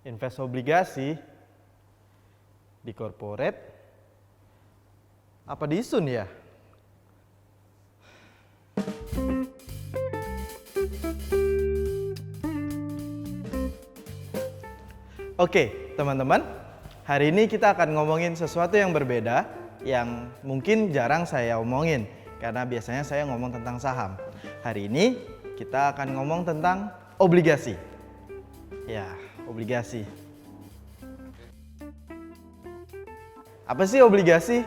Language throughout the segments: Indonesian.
Invest obligasi di corporate apa di Sun ya? Oke, teman-teman. Hari ini kita akan ngomongin sesuatu yang berbeda yang mungkin jarang saya omongin karena biasanya saya ngomong tentang saham. Hari ini kita akan ngomong tentang obligasi. Ya, obligasi. Apa sih obligasi?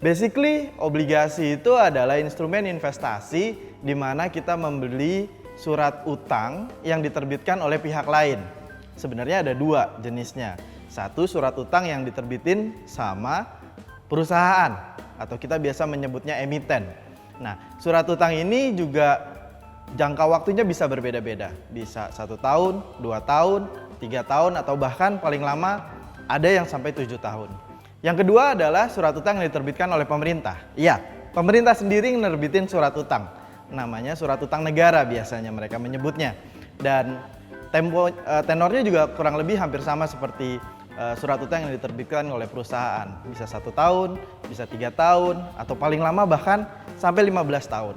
Basically, obligasi itu adalah instrumen investasi di mana kita membeli surat utang yang diterbitkan oleh pihak lain. Sebenarnya ada dua jenisnya. Satu, surat utang yang diterbitin sama perusahaan atau kita biasa menyebutnya emiten. Nah, surat utang ini juga jangka waktunya bisa berbeda-beda. Bisa 1 tahun, 2 tahun, 3 tahun, atau bahkan paling lama ada yang sampai 7 tahun. Yang kedua adalah surat utang yang diterbitkan oleh pemerintah. Iya, pemerintah sendiri menerbitin surat utang. Namanya surat utang negara biasanya mereka menyebutnya. Dan tenornya juga kurang lebih hampir sama seperti surat utang yang diterbitkan oleh perusahaan. Bisa 1 tahun, bisa 3 tahun, atau paling lama bahkan sampai 15 tahun.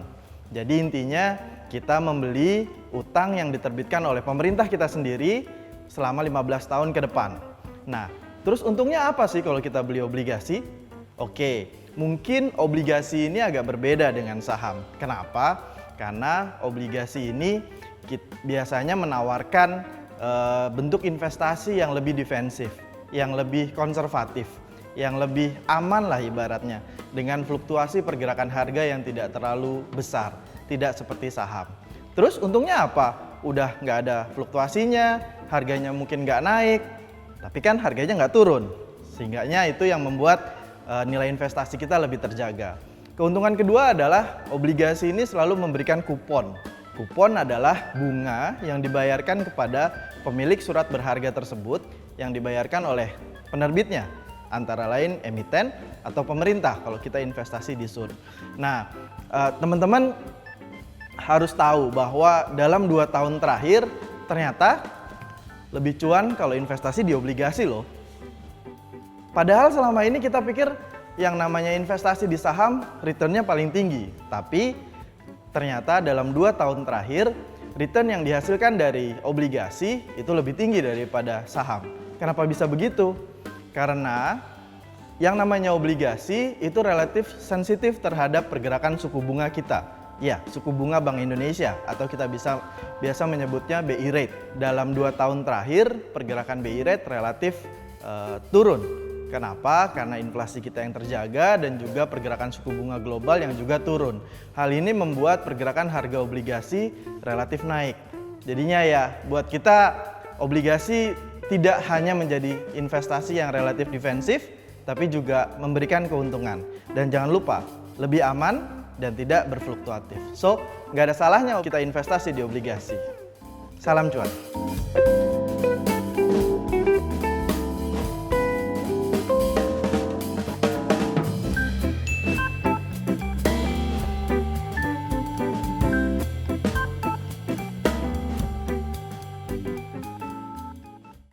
Jadi intinya kita membeli utang yang diterbitkan oleh pemerintah kita sendiri selama 15 tahun ke depan. Nah, terus untungnya apa sih kalau kita beli obligasi? Oke, mungkin obligasi ini agak berbeda dengan saham. Kenapa? Karena obligasi ini biasanya menawarkan bentuk investasi yang lebih defensif, yang lebih konservatif, yang lebih aman lah ibaratnya, dengan fluktuasi pergerakan harga yang tidak terlalu besar, tidak seperti saham. Terus untungnya apa? Udah nggak ada fluktuasinya, harganya mungkin nggak naik, tapi kan harganya nggak turun. Sehingganya itu yang membuat nilai investasi kita lebih terjaga. Keuntungan kedua adalah obligasi ini selalu memberikan kupon. Kupon adalah bunga yang dibayarkan kepada pemilik surat berharga tersebut yang dibayarkan oleh penerbitnya, antara lain emiten atau pemerintah kalau kita investasi di Sun. Nah, teman-teman harus tahu bahwa dalam 2 tahun terakhir ternyata lebih cuan kalau investasi di obligasi loh. Padahal selama ini kita pikir yang namanya investasi di saham returnnya paling tinggi, tapi ternyata dalam 2 tahun terakhir return yang dihasilkan dari obligasi itu lebih tinggi daripada saham. Kenapa bisa begitu? Karena yang namanya obligasi itu relatif sensitif terhadap pergerakan suku bunga kita. Ya, suku bunga Bank Indonesia atau kita biasa menyebutnya BI rate. Dalam 2 tahun terakhir pergerakan BI rate relatif turun. Kenapa? Karena inflasi kita yang terjaga dan juga pergerakan suku bunga global yang juga turun. Hal ini membuat pergerakan harga obligasi relatif naik. Jadinya ya buat kita obligasi tidak hanya menjadi investasi yang relatif defensif, tapi juga memberikan keuntungan. Dan jangan lupa, lebih aman dan tidak berfluktuatif. So, nggak ada salahnya kita investasi di obligasi. Salam cuan.